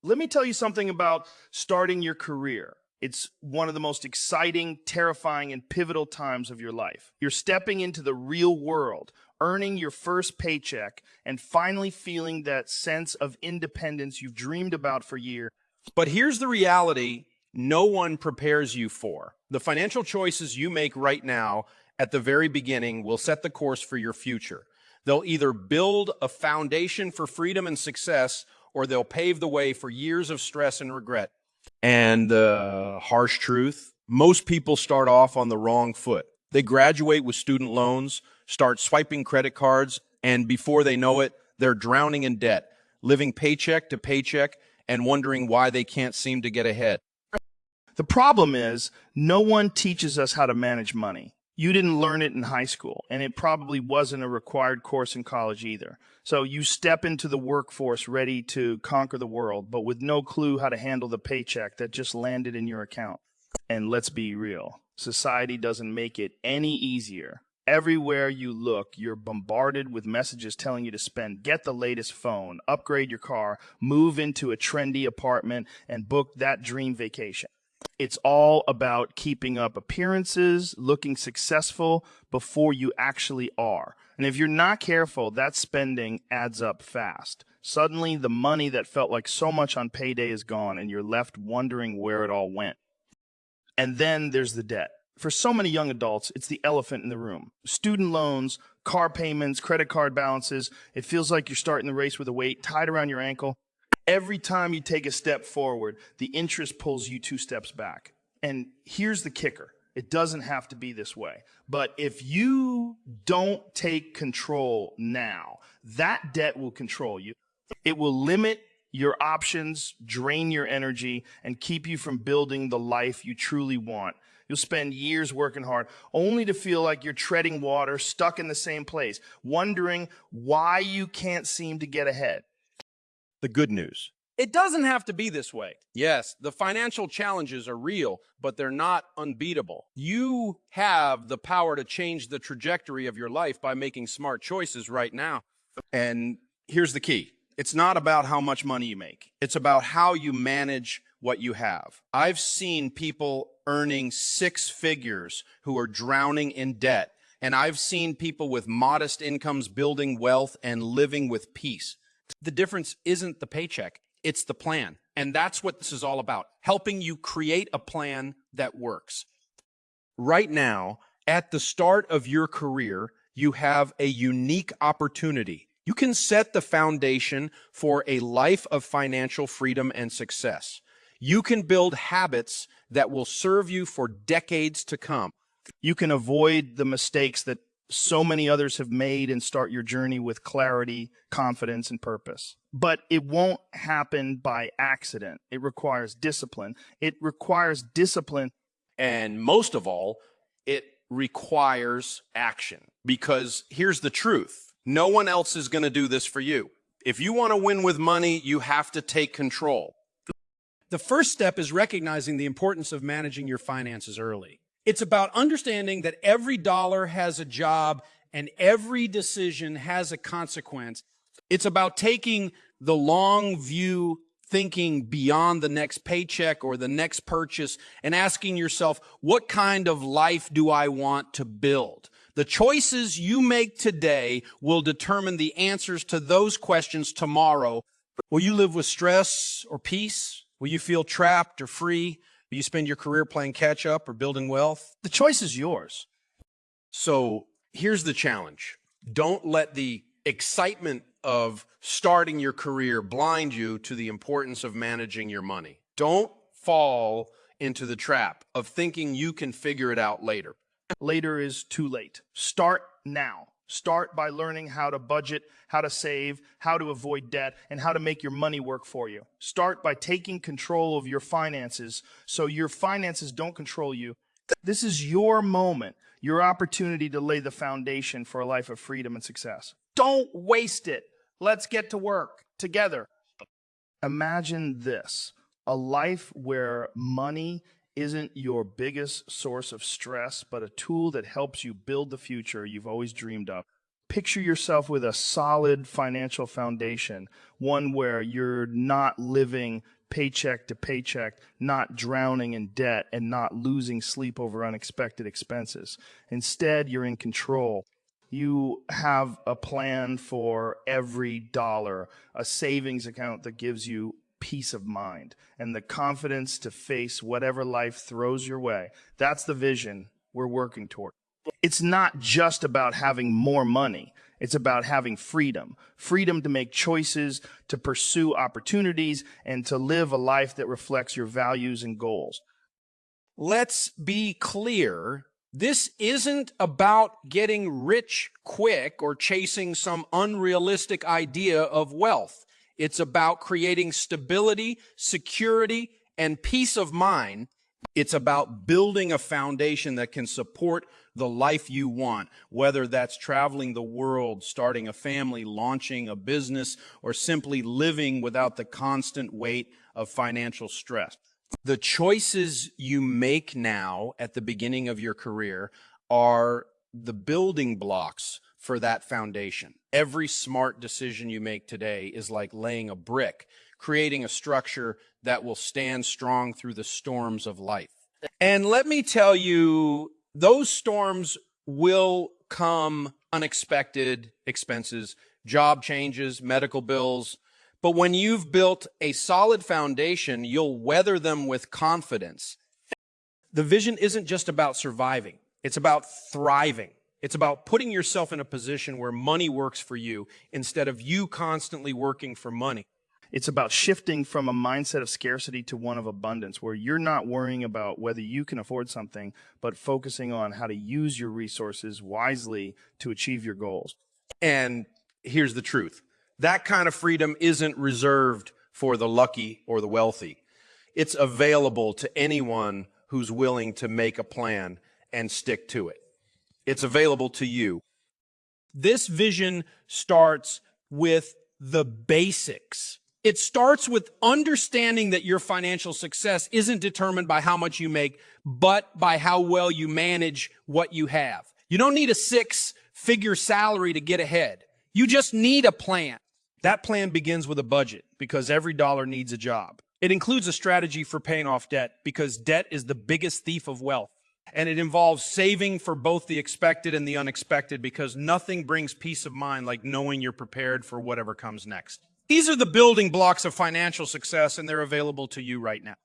Let me tell you something about starting your career. It's one of the most exciting, terrifying, and pivotal times of your life. You're stepping into the real world, earning your first paycheck, and finally feeling that sense of independence you've dreamed about for years. But here's the reality no one prepares you for. The financial choices you make right now at the very beginning will set the course for your future. They'll either build a foundation for freedom and success, or they'll pave the way for years of stress and regret. And the harsh truth, most people start off on the wrong foot. They graduate with student loans, start swiping credit cards, and before they know it, they're drowning in debt, living paycheck to paycheck, and wondering why they can't seem to get ahead. The problem is, no one teaches us how to manage money. You didn't learn it in high school, and it probably wasn't a required course in college either. So you step into the workforce ready to conquer the world, but with no clue how to handle the paycheck that just landed in your account. And let's be real, society doesn't make it any easier. Everywhere you look, you're bombarded with messages telling you to spend, get the latest phone, upgrade your car, move into a trendy apartment, and book that dream vacation. It's all about keeping up appearances, looking successful before you actually are. And if you're not careful, that spending adds up fast. Suddenly, the money that felt like so much on payday is gone, and you're left wondering where it all went. And then there's the debt. For so many young adults, it's the elephant in the room. Student loans, car payments, credit card balances. It feels like you're starting the race with a weight tied around your ankle. Every time you take a step forward, the interest pulls you 2 steps back. And here's the kicker. It doesn't have to be this way. But if you don't take control now, that debt will control you. It will limit your options, drain your energy, and keep you from building the life you truly want. You'll spend years working hard only to feel like you're treading water, stuck in the same place, wondering why you can't seem to get ahead. The good news. It doesn't have to be this way. Yes, the financial challenges are real, but they're not unbeatable. You have the power to change the trajectory of your life by making smart choices right now. And here's the key. It's not about how much money you make. It's about how you manage what you have. I've seen people earning 6 figures who are drowning in debt, and I've seen people with modest incomes building wealth and living with peace. The difference isn't the paycheck, it's the plan. And that's what this is all about, helping you create a plan that works. Right now, at the start of your career, you have a unique opportunity. You can set the foundation for a life of financial freedom and success. You can build habits that will serve you for decades to come. You can avoid the mistakes that so many others have made and start your journey with clarity, confidence, and purpose. But it won't happen by accident. It requires discipline. And most of all, it requires action. Because here's the truth. No one else is going to do this for you. If you want to win with money, you have to take control. The first step is recognizing the importance of managing your finances early. It's about understanding that every dollar has a job and every decision has a consequence. It's about taking the long view, thinking beyond the next paycheck or the next purchase, and asking yourself, what kind of life do I want to build? The choices you make today will determine the answers to those questions tomorrow. Will you live with stress or peace? Will you feel trapped or free? Will you spend your career playing catch up or building wealth? The choice is yours. So here's the challenge. Don't let the excitement of starting your career blind you to the importance of managing your money. Don't fall into the trap of thinking you can figure it out later. Later is too late. Start now. Start by learning how to budget, how to save, how to avoid debt, and how to make your money work for you. Start by taking control of your finances so your finances don't control you. This is your moment, your opportunity to lay the foundation for a life of freedom and success. Don't waste it. Let's get to work together. Imagine this, a life where money isn't your biggest source of stress, but a tool that helps you build the future you've always dreamed of. Picture yourself with a solid financial foundation, one where you're not living paycheck to paycheck, not drowning in debt, and not losing sleep over unexpected expenses. Instead, you're in control. You have a plan for every dollar, a savings account that gives you peace of mind and the confidence to face whatever life throws your way. That's the vision we're working toward. It's not just about having more money. It's about having freedom, freedom to make choices, to pursue opportunities, and to live a life that reflects your values and goals. Let's be clear. This isn't about getting rich quick or chasing some unrealistic idea of wealth. It's about creating stability, security, and peace of mind. It's about building a foundation that can support the life you want, whether that's traveling the world, starting a family, launching a business, or simply living without the constant weight of financial stress. The choices you make now at the beginning of your career are the building blocks for that foundation. Every smart decision you make today is like laying a brick, creating a structure that will stand strong through the storms of life. And let me tell you, those storms will come unexpected expenses, job changes, medical bills. But when you've built a solid foundation, you'll weather them with confidence. The vision isn't just about surviving. It's about thriving. It's about putting yourself in a position where money works for you instead of you constantly working for money. It's about shifting from a mindset of scarcity to one of abundance, where you're not worrying about whether you can afford something, but focusing on how to use your resources wisely to achieve your goals. And here's the truth. That kind of freedom isn't reserved for the lucky or the wealthy. It's available to anyone who's willing to make a plan and stick to it. It's available to you. This vision starts with the basics. It starts with understanding that your financial success isn't determined by how much you make, but by how well you manage what you have. You don't need a 6-figure salary to get ahead. You just need a plan. That plan begins with a budget because every dollar needs a job. It includes a strategy for paying off debt because debt is the biggest thief of wealth. And it involves saving for both the expected and the unexpected because nothing brings peace of mind like knowing you're prepared for whatever comes next. These are the building blocks of financial success, and they're available to you right now.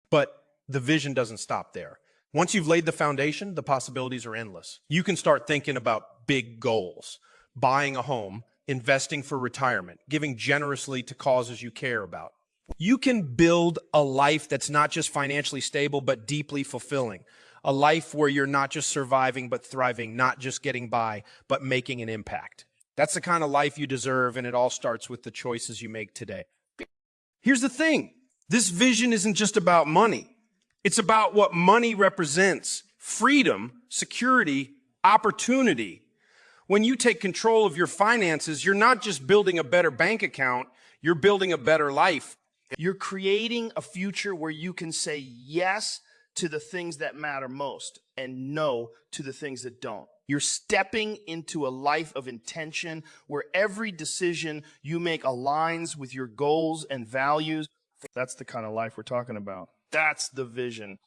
But the vision doesn't stop there. Once you've laid the foundation, the possibilities are endless. You can start thinking about big goals, buying a home, investing for retirement, giving generously to causes you care about. You can build a life that's not just financially stable, but deeply fulfilling. A life where you're not just surviving, but thriving, not just getting by, but making an impact. That's the kind of life you deserve, and it all starts with the choices you make today. Here's the thing. This vision isn't just about money. It's about what money represents: freedom, security, opportunity. When you take control of your finances, you're not just building a better bank account, you're building a better life. You're creating a future where you can say yes to the things that matter most and no to the things that don't. You're stepping into a life of intention where every decision you make aligns with your goals and values. That's the kind of life we're talking about. That's the vision.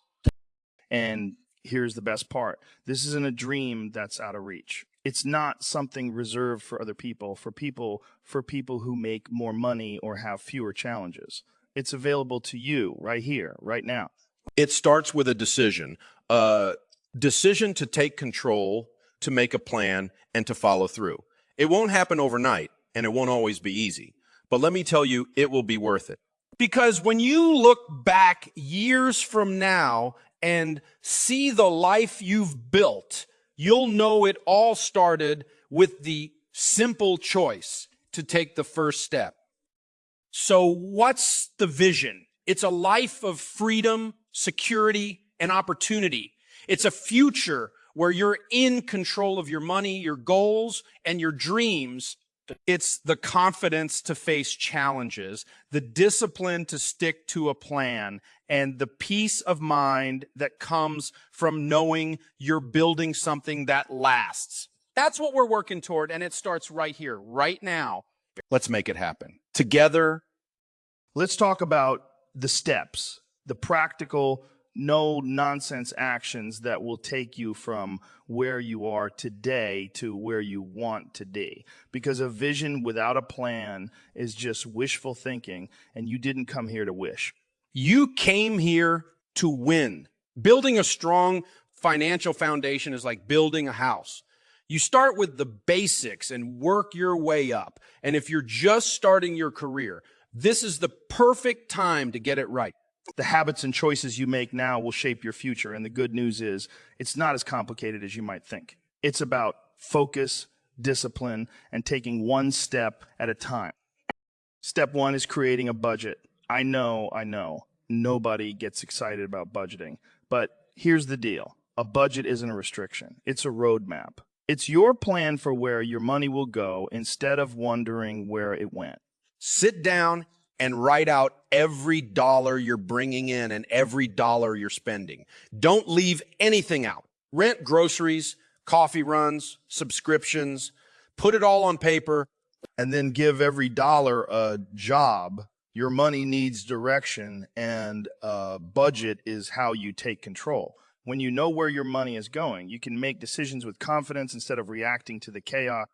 And here's the best part. This isn't a dream that's out of reach. It's not something reserved for other people, for people who make more money or have fewer challenges. It's available to you right here, right now. It starts with a decision to take control, to make a plan, and to follow through. It won't happen overnight, and it won't always be easy. But let me tell you, it will be worth it. Because when you look back years from now and see the life you've built, you'll know it all started with the simple choice to take the first step. So what's the vision? It's a life of freedom, security, and opportunity. It's a future where you're in control of your money, your goals, and your dreams. It's the confidence to face challenges, the discipline to stick to a plan, and the peace of mind that comes from knowing you're building something that lasts. That's what we're working toward, and it starts right here, right now. Let's make it happen. Together. Let's talk about the steps, the practical, no nonsense actions that will take you from where you are today to where you want to be. Because a vision without a plan is just wishful thinking, and you didn't come here to wish. You came here to win. Building a strong financial foundation is like building a house. You start with the basics and work your way up. And if you're just starting your career, this is the perfect time to get it right. The habits and choices you make now will shape your future. And the good news is it's not as complicated as you might think. It's about focus, discipline, and taking one step at a time. Step one is creating a budget. I know. Nobody gets excited about budgeting. But here's the deal. A budget isn't a restriction. It's a roadmap. It's your plan for where your money will go instead of wondering where it went. Sit down and write out every dollar you're bringing in and every dollar you're spending. Don't leave anything out. Rent, groceries, coffee runs, subscriptions. Put it all on paper. And then give every dollar a job. Your money needs direction, and a budget is how you take control. When you know where your money is going, you can make decisions with confidence instead of reacting to the chaos.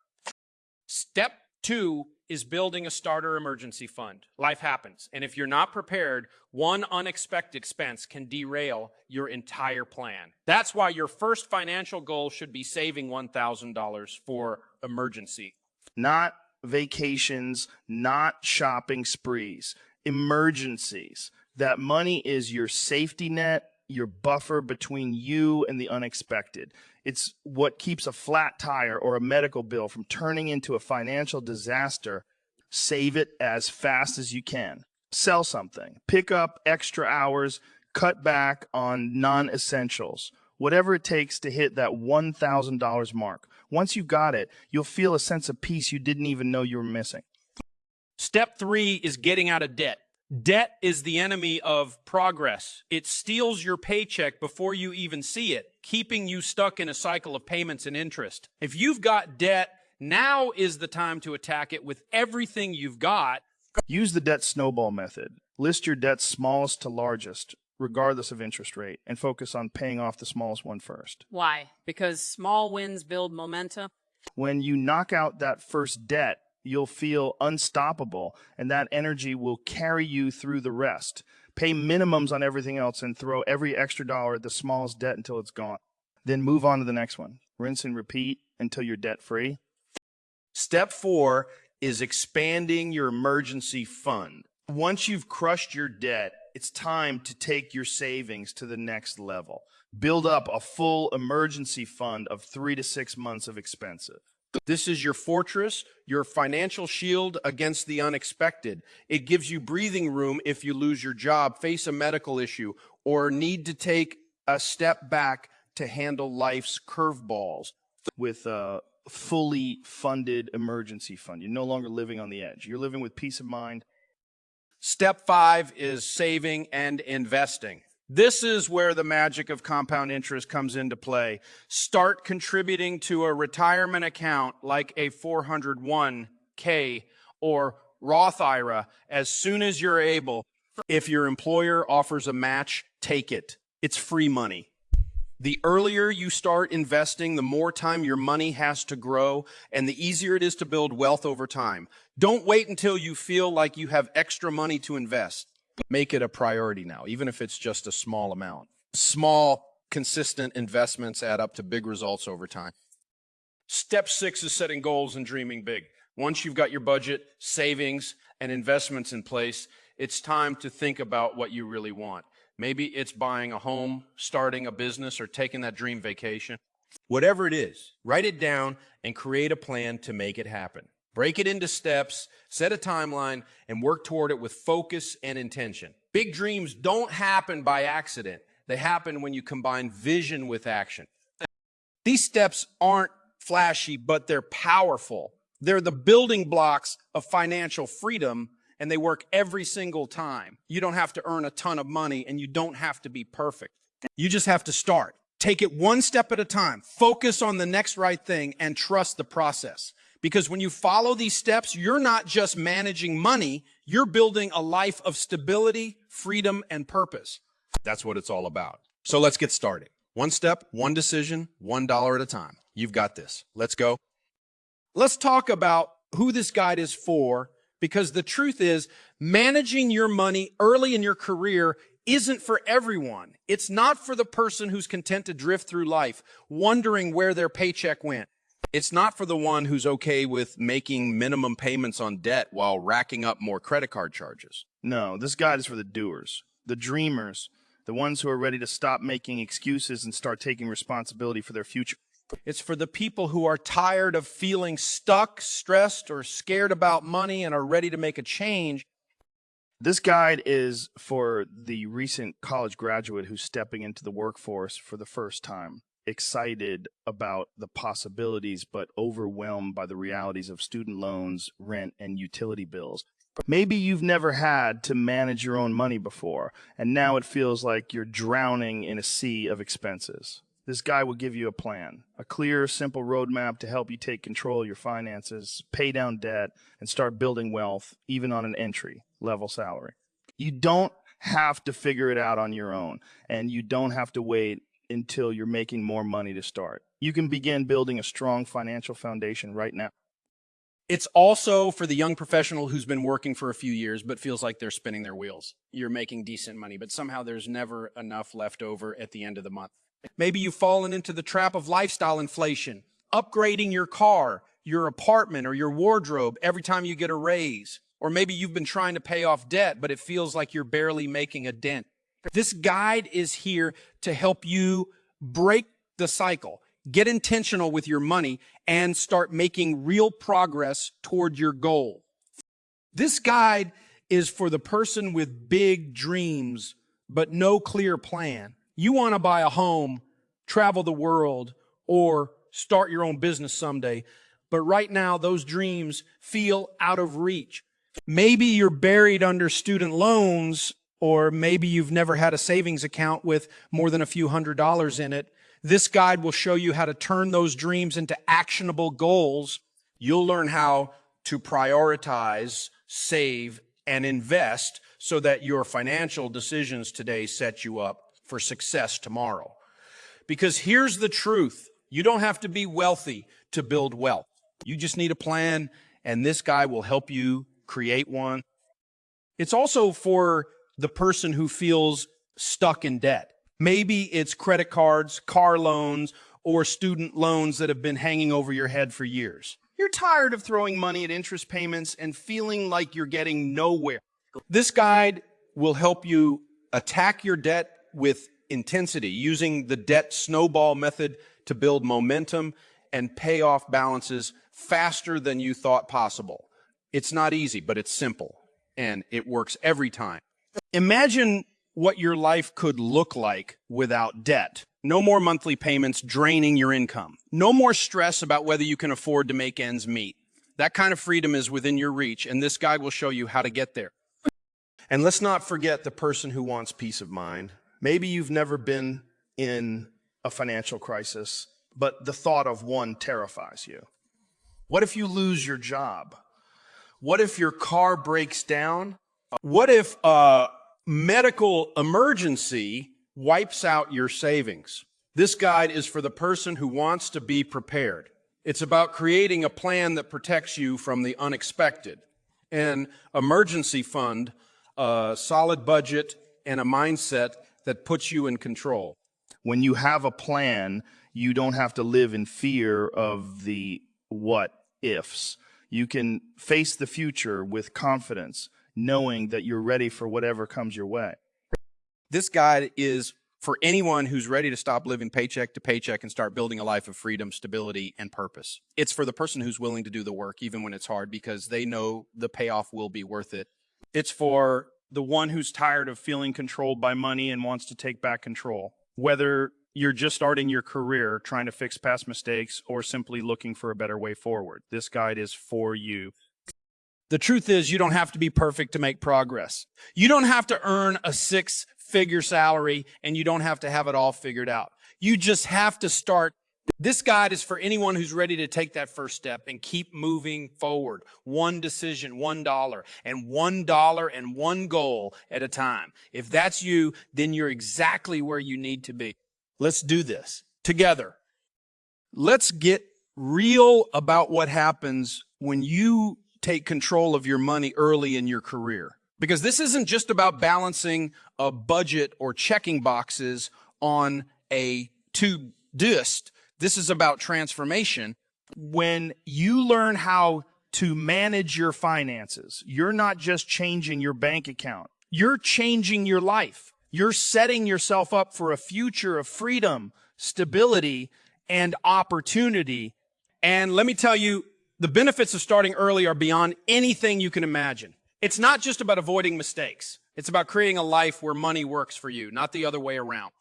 Step 2 is building a starter emergency fund. Life happens, and if you're not prepared, one unexpected expense can derail your entire plan. That's why your first financial goal should be saving $1,000 for emergency. Not vacations, not shopping sprees, emergencies. That money is your safety net, your buffer between you and the unexpected. It's what keeps a flat tire or a medical bill from turning into a financial disaster. Save it as fast as you can. Sell something. Pick up extra hours. Cut back on non-essentials. Whatever it takes to hit that $1,000 mark. Once you've got it, you'll feel a sense of peace you didn't even know you were missing. Step 3 is getting out of debt. Debt is the enemy of progress. It steals your paycheck before you even see it, keeping you stuck in a cycle of payments and interest. If you've got debt, now is the time to attack it with everything you've got. Use the debt snowball method. List your debts smallest to largest, regardless of interest rate, and focus on paying off the smallest one first. Why? Because small wins build momentum? When you knock out that first debt, you'll feel unstoppable, and that energy will carry you through the rest. Pay minimums on everything else and throw every extra dollar at the smallest debt until it's gone. Then move on to the next one. Rinse and repeat until you're debt-free. Step 4 is expanding your emergency fund. Once you've crushed your debt, it's time to take your savings to the next level. Build up a full emergency fund of 3 to 6 months of expenses. This is your fortress, your financial shield against the unexpected. It gives you breathing room if you lose your job, face a medical issue, or need to take a step back to handle life's curveballs. With a fully funded emergency fund, you're no longer living on the edge. You're living with peace of mind. Step 5 is saving and investing. This is where the magic of compound interest comes into play. Start contributing to a retirement account like a 401k or Roth IRA as soon as you're able. If your employer offers a match, take it. It's free money. The earlier you start investing, the more time your money has to grow, and the easier it is to build wealth over time. Don't wait until you feel like you have extra money to invest. Make it a priority now, even if it's just a small amount. Small, consistent investments add up to big results over time. Step 6 is setting goals and dreaming big. Once you've got your budget, savings, and investments in place, it's time to think about what you really want. Maybe it's buying a home, starting a business, or taking that dream vacation. Whatever it is, write it down and create a plan to make it happen. Break it into steps, set a timeline, and work toward it with focus and intention. Big dreams don't happen by accident. They happen when you combine vision with action. These steps aren't flashy, but they're powerful. They're the building blocks of financial freedom, and they work every single time. You don't have to earn a ton of money, and you don't have to be perfect. You just have to start. Take it one step at a time. Focus on the next right thing and trust the process. Because when you follow these steps, you're not just managing money, you're building a life of stability, freedom, and purpose. That's what it's all about. So let's get started. One step, one decision, $1 at a time. You've got this. Let's go. Let's talk about who this guide is for, because the truth is, managing your money early in your career isn't for everyone. It's not for the person who's content to drift through life, wondering where their paycheck went. It's not for the one who's okay with making minimum payments on debt while racking up more credit card charges. No, this guide is for the doers, the dreamers, the ones who are ready to stop making excuses and start taking responsibility for their future. It's for the people who are tired of feeling stuck, stressed, or scared about money and are ready to make a change. This guide is for the recent college graduate who's stepping into the workforce for the first time, excited about the possibilities, but overwhelmed by the realities of student loans, rent, and utility bills. Maybe you've never had to manage your own money before, and now it feels like you're drowning in a sea of expenses. This guy will give you a plan, a clear, simple roadmap to help you take control of your finances, pay down debt, and start building wealth, even on an entry-level salary. You don't have to figure it out on your own, and you don't have to wait until you're making more money to start. You can begin building a strong financial foundation right now. It's also for the young professional who's been working for a few years but feels like they're spinning their wheels. You're making decent money, but somehow there's never enough left over at the end of the month. Maybe you've fallen into the trap of lifestyle inflation, upgrading your car, your apartment, or your wardrobe every time you get a raise. Or maybe you've been trying to pay off debt, but it feels like you're barely making a dent. This guide is here to help you break the cycle, get intentional with your money, and start making real progress toward your goal. This guide is for the person with big dreams, but no clear plan. You want to buy a home, travel the world, or start your own business someday, but right now those dreams feel out of reach. Maybe you're buried under student loans, or maybe you've never had a savings account with more than a few $100s in it. This guide will show you how to turn those dreams into actionable goals. You'll learn how to prioritize, save, and invest so that your financial decisions today set you up for success tomorrow. Because here's the truth. You don't have to be wealthy to build wealth. You just need a plan, and this guy will help you create one. It's also for the person who feels stuck in debt. Maybe it's credit cards, car loans, or student loans that have been hanging over your head for years. You're tired of throwing money at interest payments and feeling like you're getting nowhere. This guide will help you attack your debt with intensity, using the debt snowball method to build momentum and pay off balances faster than you thought possible. It's not easy, but it's simple, and it works every time. Imagine what your life could look like without debt. No more monthly payments draining your income. No more stress about whether you can afford to make ends meet. That kind of freedom is within your reach, and this guide will show you how to get there. And let's not forget the person who wants peace of mind. Maybe you've never been in a financial crisis, but the thought of one terrifies you. What if you lose your job? What if your car breaks down? What if a medical emergency wipes out your savings? This guide is for the person who wants to be prepared. It's about creating a plan that protects you from the unexpected. An emergency fund, a solid budget, and a mindset that puts you in control. When you have a plan, you don't have to live in fear of the what ifs. You can face the future with confidence, knowing that you're ready for whatever comes your way. This guide is for anyone who's ready to stop living paycheck to paycheck and start building a life of freedom, stability, and purpose. It's for the person who's willing to do the work, even when it's hard, because they know the payoff will be worth it. It's for the one who's tired of feeling controlled by money and wants to take back control. Whether you're just starting your career, trying to fix past mistakes, or simply looking for a better way forward, this guide is for you. The truth is, you don't have to be perfect to make progress. You don't have to earn a six-figure salary, and you don't have to have it all figured out. You just have to start. This guide is for anyone who's ready to take that first step and keep moving forward. One decision, $1, and $1 and one goal at a time. If that's you, then you're exactly where you need to be. Let's do this together. Let's get real about what happens when you take control of your money early in your career. Because this isn't just about balancing a budget or checking boxes on a to-do-list. This is about transformation. When you learn how to manage your finances, you're not just changing your bank account. You're changing your life. You're setting yourself up for a future of freedom, stability, and opportunity. And let me tell you, the benefits of starting early are beyond anything you can imagine. It's not just about avoiding mistakes. It's about creating a life where money works for you, not the other way around.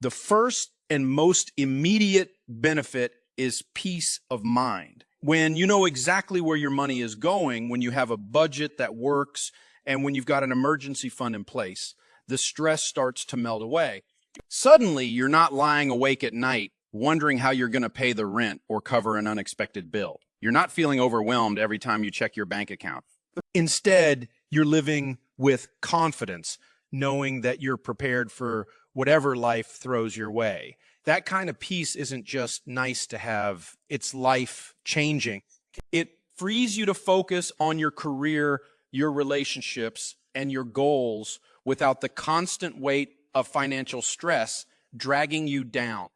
The first and most immediate benefit is peace of mind. When you know exactly where your money is going, when you have a budget that works, and when you've got an emergency fund in place, the stress starts to melt away. Suddenly, you're not lying awake at night wondering how you're going to pay the rent or cover an unexpected bill. You're not feeling overwhelmed every time you check your bank account. Instead, you're living with confidence, knowing that you're prepared for whatever life throws your way. That kind of peace isn't just nice to have, it's life-changing. It frees you to focus on your career, your relationships, and your goals without the constant weight of financial stress dragging you down.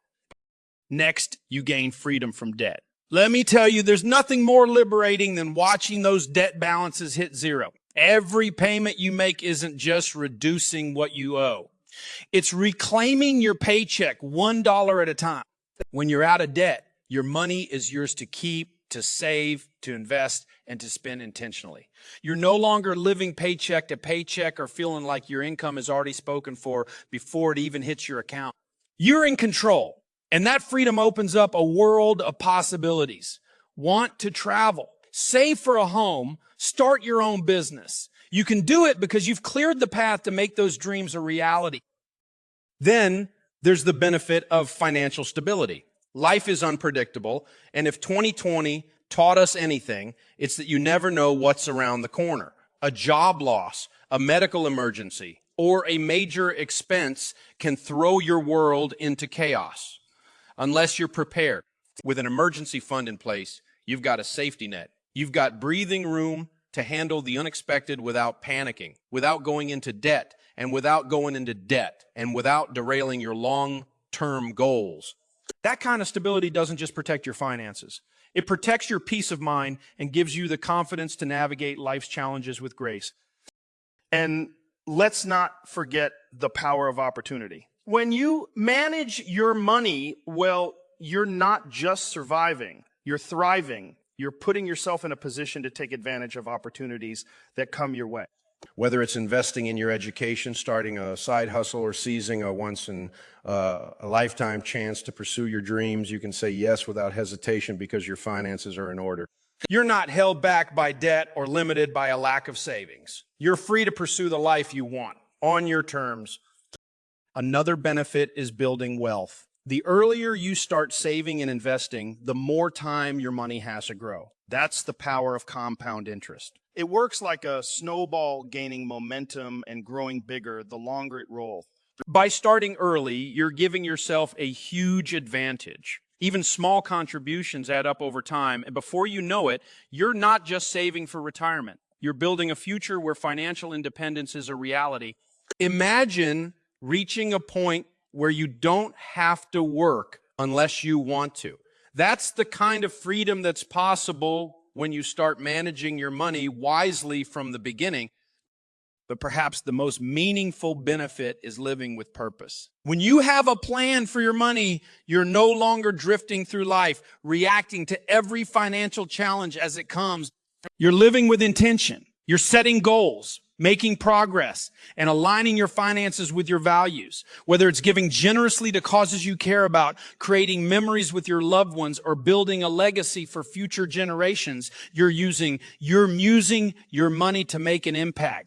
Next, you gain freedom from debt. Let me tell you, there's nothing more liberating than watching those debt balances hit zero. Every payment you make isn't just reducing what you owe. It's reclaiming your paycheck $1 at a time. When you're out of debt, your money is yours to keep, to save, to invest, and to spend intentionally. You're no longer living paycheck to paycheck or feeling like your income is already spoken for before it even hits your account. You're in control. And that freedom opens up a world of possibilities. Want to travel, save for a home, start your own business. You can do it because you've cleared the path to make those dreams a reality. Then there's the benefit of financial stability. Life is unpredictable, and if 2020 taught us anything, it's that you never know what's around the corner. A job loss, a medical emergency, or a major expense can throw your world into chaos. Unless you're prepared. With an emergency fund in place, you've got a safety net. You've got breathing room to handle the unexpected without panicking, without going into debt, and without going into debt, and without derailing your long-term goals. That kind of stability doesn't just protect your finances. It protects your peace of mind and gives you the confidence to navigate life's challenges with grace. And let's not forget the power of opportunity. When you manage your money, well, you're not just surviving, you're thriving. You're putting yourself in a position to take advantage of opportunities that come your way. Whether it's investing in your education, starting a side hustle, or seizing a once in a lifetime chance to pursue your dreams, you can say yes without hesitation because your finances are in order. You're not held back by debt or limited by a lack of savings. You're free to pursue the life you want on your terms. Another benefit is building wealth. The earlier you start saving and investing, the more time your money has to grow. That's the power of compound interest. It works like a snowball gaining momentum and growing bigger the longer it rolls. By starting early, you're giving yourself a huge advantage. Even small contributions add up over time, and before you know it, you're not just saving for retirement. You're building a future where financial independence is a reality. Imagine reaching a point where you don't have to work unless you want to. That's the kind of freedom that's possible when you start managing your money wisely from the beginning. But perhaps the most meaningful benefit is living with purpose. When you have a plan for your money, you're no longer drifting through life, reacting to every financial challenge as it comes. You're living with intention. You're setting goals, making progress, and aligning your finances with your values. Whether it's giving generously to causes you care about, creating memories with your loved ones, or building a legacy for future generations, you're using your money to make an impact.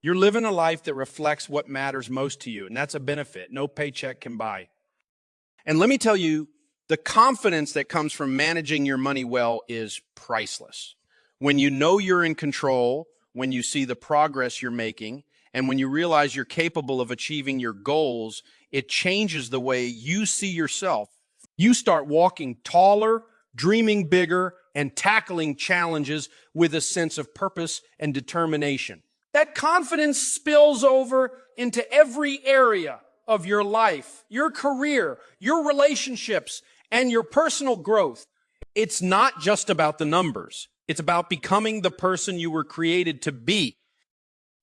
You're living a life that reflects what matters most to you, and that's a benefit no paycheck can buy. And let me tell you, the confidence that comes from managing your money well is priceless. When you know you're in control, when you see the progress you're making, and when you realize you're capable of achieving your goals, it changes the way you see yourself. You start walking taller, dreaming bigger, and tackling challenges with a sense of purpose and determination. That confidence spills over into every area of your life, your career, your relationships, and your personal growth. It's not just about the numbers. It's about becoming the person you were created to be.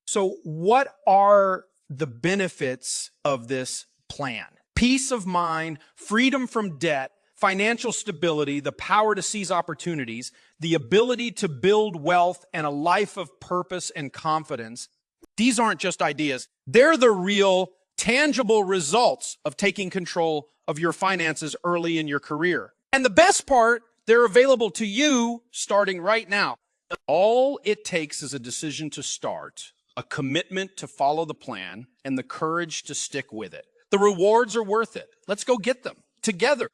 So what are the benefits of this plan? Peace of mind, freedom from debt, financial stability, the power to seize opportunities, the ability to build wealth, and a life of purpose and confidence. These aren't just ideas. They're the real, tangible results of taking control of your finances early in your career. And the best part, they're available to you starting right now. All it takes is a decision to start, a commitment to follow the plan, and the courage to stick with it. The rewards are worth it. Let's go get them together.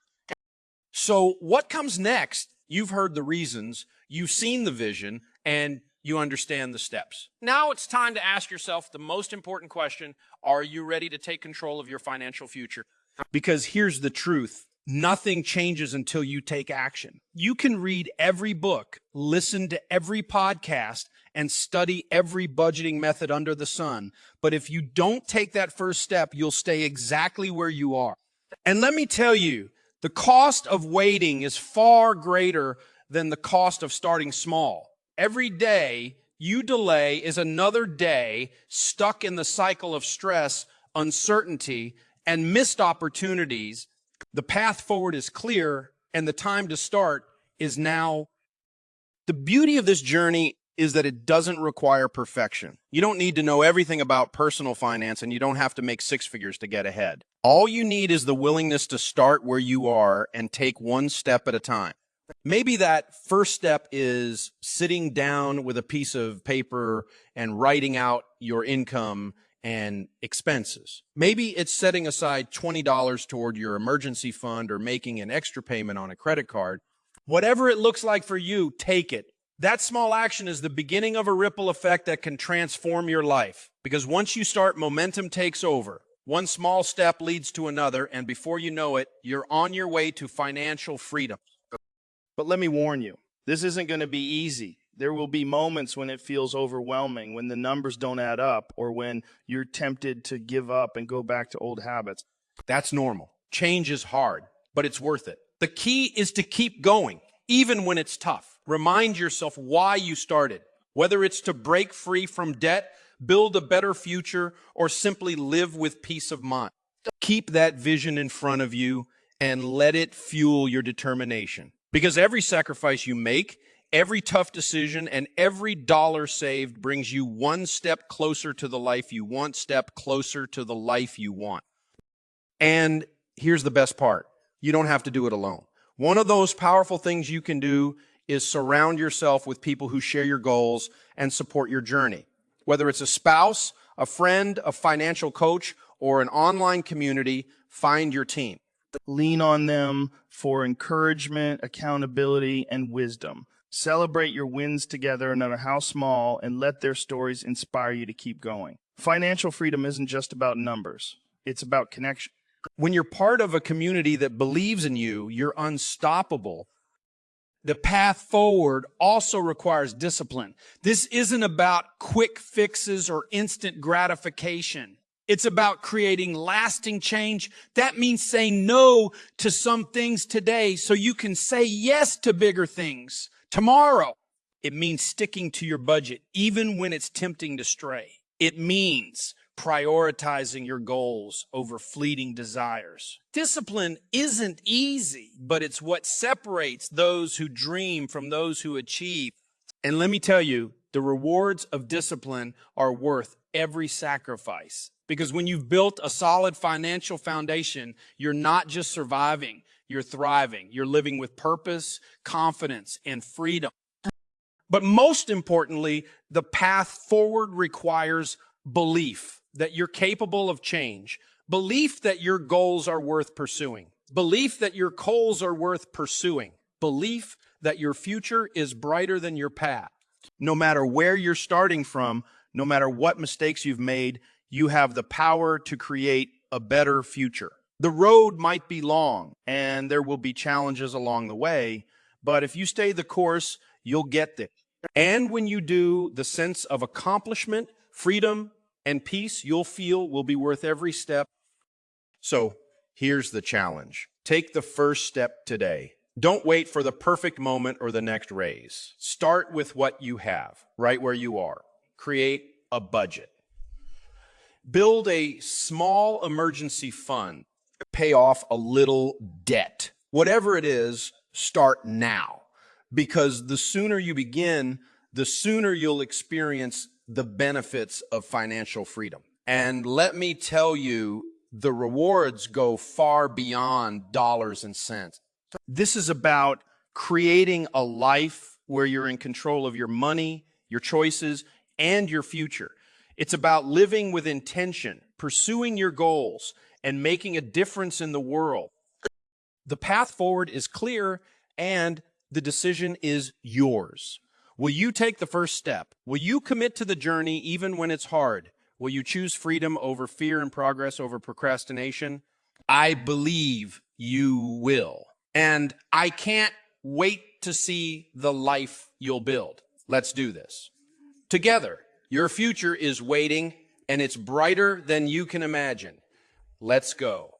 So what comes next? You've heard the reasons, you've seen the vision, and you understand the steps. Now it's time to ask yourself the most important question. Are you ready to take control of your financial future? Because here's the truth. Nothing changes until you take action. You can read every book, listen to every podcast, and study every budgeting method under the sun. But if you don't take that first step, you'll stay exactly where you are. And let me tell you, the cost of waiting is far greater than the cost of starting small. Every day you delay is another day stuck in the cycle of stress, uncertainty, and missed opportunities. The path forward is clear, and the time to start is now. The beauty of this journey is that it doesn't require perfection. You don't need to know everything about personal finance, and you don't have to make six figures to get ahead. All you need is the willingness to start where you are and take one step at a time. Maybe that first step is sitting down with a piece of paper and writing out your income and expenses. Maybe it's setting aside $20 toward your emergency fund or making an extra payment on a credit card. Whatever it looks like for you, take it. That small action is the beginning of a ripple effect that can transform your life. Because once you start, momentum takes over. One small step leads to another, and before you know it, you're on your way to financial freedom. But let me warn you, this isn't going to be easy. There will be moments when it feels overwhelming, when the numbers don't add up, or when you're tempted to give up and go back to old habits. That's normal. Change is hard, but it's worth it. The key is to keep going, even when it's tough. Remind yourself why you started, whether it's to break free from debt, build a better future, or simply live with peace of mind. Keep that vision in front of you and let it fuel your determination. Because every sacrifice you make, every tough decision, and every dollar saved brings you one step closer to the life you want, step closer to the life you want. And here's the best part. You don't have to do it alone. One of those powerful things you can do is surround yourself with people who share your goals and support your journey. Whether it's a spouse, a friend, a financial coach, or an online community, find your team. Lean on them for encouragement, accountability, and wisdom. Celebrate your wins together, no matter how small, and let their stories inspire you to keep going. Financial freedom isn't just about numbers. It's about connection. When you're part of a community that believes in you, you're unstoppable. The path forward also requires discipline. This isn't about quick fixes or instant gratification. It's about creating lasting change. That means saying no to some things today so you can say yes to bigger things tomorrow. It means sticking to your budget even when it's tempting to stray. It means prioritizing your goals over fleeting desires. Discipline isn't easy, but it's what separates those who dream from those who achieve. And let me tell you, the rewards of discipline are worth every sacrifice. Because when you've built a solid financial foundation, you're not just surviving, you're thriving. You're living with purpose, confidence, and freedom. But most importantly, the path forward requires belief that you're capable of change, belief that your goals are worth pursuing. Belief that your goals are worth pursuing. Belief that your future is brighter than your past. No matter where you're starting from, no matter what mistakes you've made, you have the power to create a better future. The road might be long and there will be challenges along the way, but if you stay the course, you'll get there. And when you do, the sense of accomplishment, freedom, and peace you'll feel will be worth every step. So here's the challenge. Take the first step today. Don't wait for the perfect moment or the next raise. Start with what you have, right where you are. Create a budget. Build a small emergency fund. Pay off a little debt. Whatever it is, start now. Because the sooner you begin, the sooner you'll experience the benefits of financial freedom. And let me tell you, the rewards go far beyond dollars and cents. This is about creating a life where you're in control of your money, your choices, and your future. It's about living with intention, pursuing your goals, and making a difference in the world. The path forward is clear, and the decision is yours. Will you take the first step? Will you commit to the journey even when it's hard? Will you choose freedom over fear and progress over procrastination? I believe you will. And I can't wait to see the life you'll build. Let's do this. Together, your future is waiting, and it's brighter than you can imagine. Let's go.